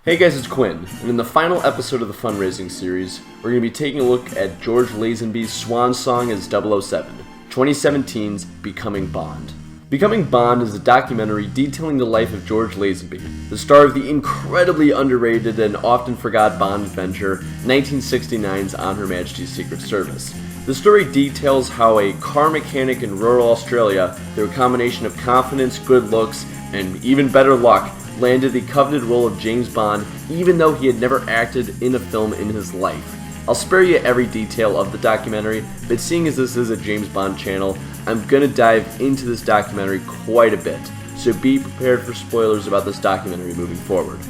Hey guys, it's Quinn, and in the final episode of the fundraising series, we're going to be taking a look at George Lazenby's swan song as 007, 2017's Becoming Bond. Becoming Bond is a documentary detailing the life of George Lazenby, the star of the incredibly underrated and often forgot Bond adventure, 1969's On Her Majesty's Secret Service. The story details how a car mechanic in rural Australia, through a combination of confidence, good looks, and even better luck, landed the coveted role of James Bond even though he had never acted in a film in his life. I'll spare you every detail of the documentary, but seeing as this is a James Bond channel, I'm going to dive into this documentary quite a bit, so be prepared for spoilers about this documentary moving forward.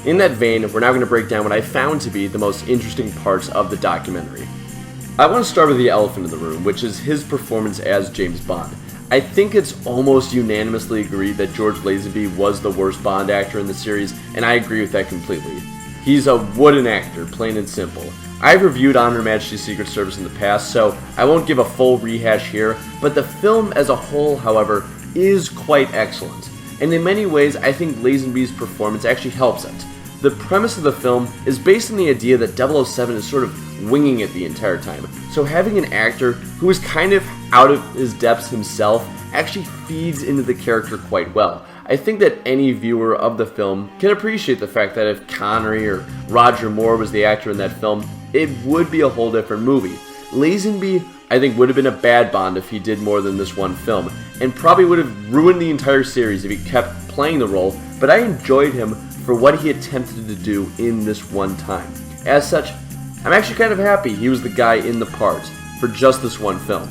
In that vein, we're now going to break down what I found to be the most interesting parts of the documentary. I want to start with the elephant in the room, which is his performance as James Bond. I think it's almost unanimously agreed that George Lazenby was the worst Bond actor in the series, and I agree with that completely. He's a wooden actor, plain and simple. I've reviewed On Her Majesty's Secret Service in the past, so I won't give a full rehash here, but the film as a whole, however, is quite excellent. And in many ways, I think Lazenby's performance actually helps it. The premise of the film is based on the idea that 007 is sort of winging it the entire time, so having an actor who is kind of out of his depths himself actually feeds into the character quite well. I think that any viewer of the film can appreciate the fact that if Connery or Roger Moore was the actor in that film, it would be a whole different movie. Lazenby, I think, would have been a bad Bond if he did more than this one film, and probably would have ruined the entire series if he kept playing the role, but I enjoyed him for what he attempted to do in this one time. As such, I'm actually kind of happy he was the guy in the part for just this one film.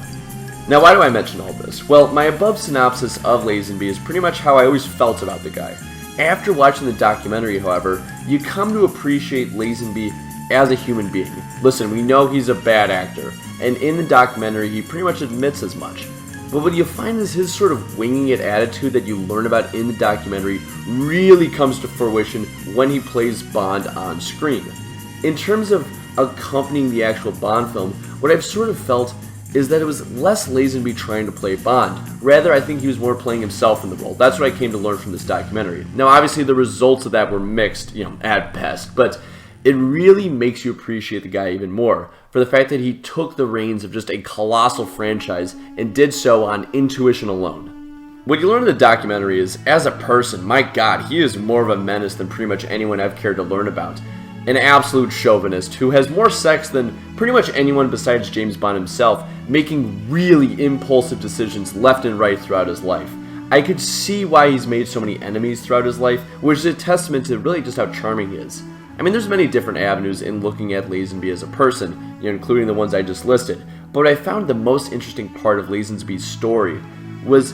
Now, why do I mention all this? Well, my above synopsis of Lazenby is pretty much how I always felt about the guy. After watching the documentary, however, you come to appreciate Lazenby as a human being. Listen, we know he's a bad actor, and in the documentary he pretty much admits as much. But what you find is his sort of winging it attitude that you learn about in the documentary really comes to fruition when he plays Bond on screen. In terms of accompanying the actual Bond film, what I've sort of felt is that it was less Lazenby trying to play Bond. Rather, I think he was more playing himself in the role. That's what I came to learn from this documentary. Now, obviously, the results of that were mixed, at best, but it really makes you appreciate the guy even more for the fact that he took the reins of just a colossal franchise and did so on intuition alone. What you learn in the documentary is, as a person, my god, he is more of a menace than pretty much anyone I've cared to learn about. An absolute chauvinist who has more sex than pretty much anyone besides James Bond himself, making really impulsive decisions left and right throughout his life. I could see why he's made so many enemies throughout his life, which is a testament to really just how charming he is. I mean, there's many different avenues in looking at Lazenby as a person, including the ones I just listed, but what I found the most interesting part of Lazenby's story was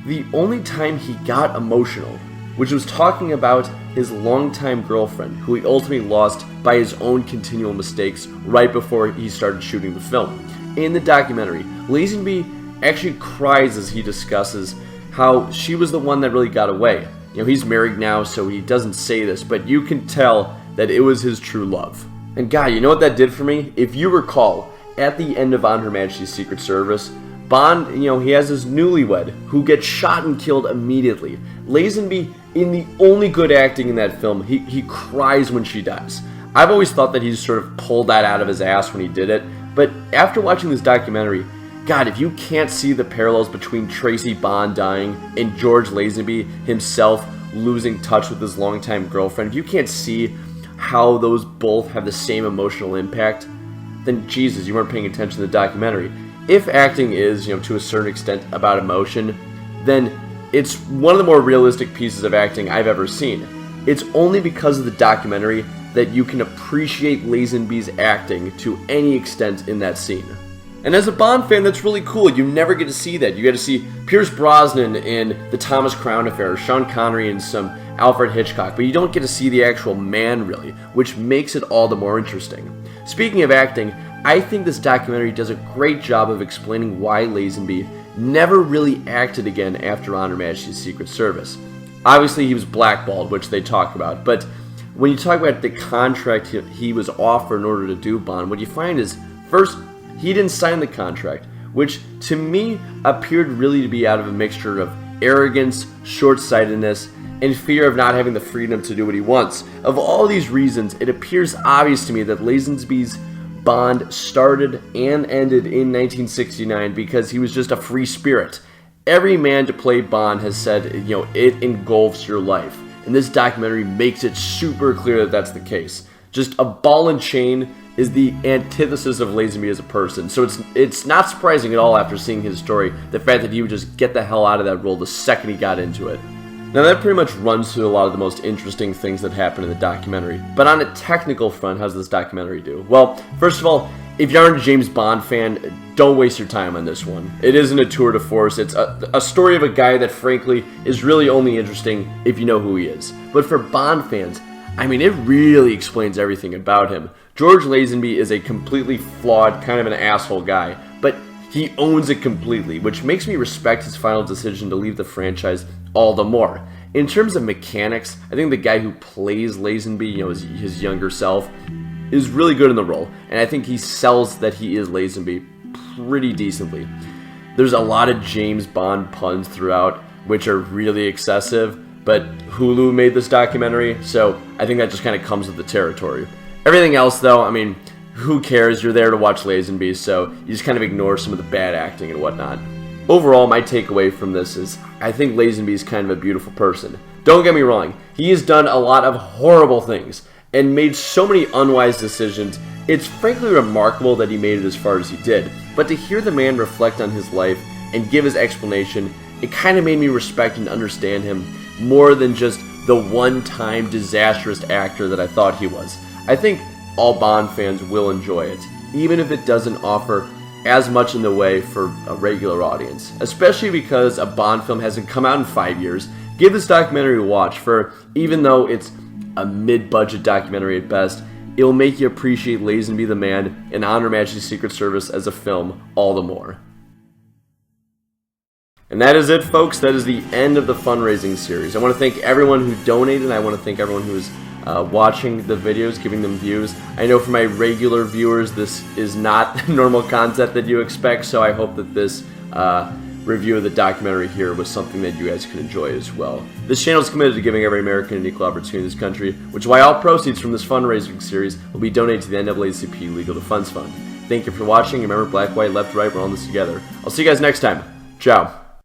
the only time he got emotional, which was talking about his longtime girlfriend, who he ultimately lost by his own continual mistakes right before he started shooting the film. In the documentary, Lazenby actually cries as he discusses how she was the one that really got away. He's married now, so he doesn't say this, but you can tell that it was his true love. And God, you know what that did for me? If you recall, at the end of On Her Majesty's Secret Service, Bond, he has his newlywed who gets shot and killed immediately. Lazenby, in the only good acting in that film, he cries when she dies. I've always thought that he sort of pulled that out of his ass when he did it, but after watching this documentary, God, if you can't see the parallels between Tracy Bond dying and George Lazenby himself losing touch with his longtime girlfriend, if you can't see how those both have the same emotional impact, then Jesus, you weren't paying attention to the documentary. If acting is, to a certain extent about emotion, then it's one of the more realistic pieces of acting I've ever seen. It's only because of the documentary that you can appreciate Lazenby's acting to any extent in that scene. And as a Bond fan, that's really cool. You never get to see that. You get to see Pierce Brosnan in The Thomas Crown Affair, Sean Connery in some Alfred Hitchcock, but you don't get to see the actual man, really, which makes it all the more interesting. Speaking of acting, I think this documentary does a great job of explaining why Lazenby never really acted again after On Her Majesty's Secret Service. Obviously, he was blackballed, which they talk about, but when you talk about the contract he was offered in order to do Bond, what you find is, first, he didn't sign the contract, which to me appeared really to be out of a mixture of arrogance, short-sightedness, and fear of not having the freedom to do what he wants. Of all these reasons, it appears obvious to me that Lazenby's Bond started and ended in 1969 because he was just a free spirit. Every man to play Bond has said, it engulfs your life. And this documentary makes it super clear that that's the case. Just a ball and chain is the antithesis of Lazenby as a person. So it's not surprising at all after seeing his story, the fact that he would just get the hell out of that role the second he got into it. Now that pretty much runs through a lot of the most interesting things that happen in the documentary. But on a technical front, how does this documentary do? Well, first of all, if you aren't a James Bond fan, don't waste your time on this one. It isn't a tour de force. It's a story of a guy that frankly is really only interesting if you know who he is. But for Bond fans, it really explains everything about him. George Lazenby is a completely flawed, kind of an asshole guy, but he owns it completely, which makes me respect his final decision to leave the franchise all the more. In terms of mechanics, I think the guy who plays Lazenby, his younger self, is really good in the role, and I think he sells that he is Lazenby pretty decently. There's a lot of James Bond puns throughout, which are really excessive, but Hulu made this documentary, so I think that just kind of comes with the territory. Everything else, though, who cares? You're there to watch Lazenby, so you just kind of ignore some of the bad acting and whatnot. Overall, my takeaway from this is I think Lazenby is kind of a beautiful person. Don't get me wrong, he has done a lot of horrible things and made so many unwise decisions. It's frankly remarkable that he made it as far as he did, but to hear the man reflect on his life and give his explanation, it kind of made me respect and understand him more than just the one-time disastrous actor that I thought he was. I think all Bond fans will enjoy it, even if it doesn't offer as much in the way for a regular audience, especially because a Bond film hasn't come out in 5 years. Give this documentary a watch, for even though it's a mid-budget documentary at best, it'll make you appreciate Lazenby the man and honor Majesty's Secret Service as a film all the more. And that is it, folks. That is the end of the fundraising series. I want to thank everyone who donated, and I want to thank everyone who is watching the videos, giving them views. I know for my regular viewers, this is not the normal content that you expect, so I hope that this review of the documentary here was something that you guys could enjoy as well. This channel is committed to giving every American an equal opportunity in this country, which is why all proceeds from this fundraising series will be donated to the NAACP Legal Defense Fund. Thank you for watching. Remember, black, white, left, right, we're all in this together. I'll see you guys next time. Ciao.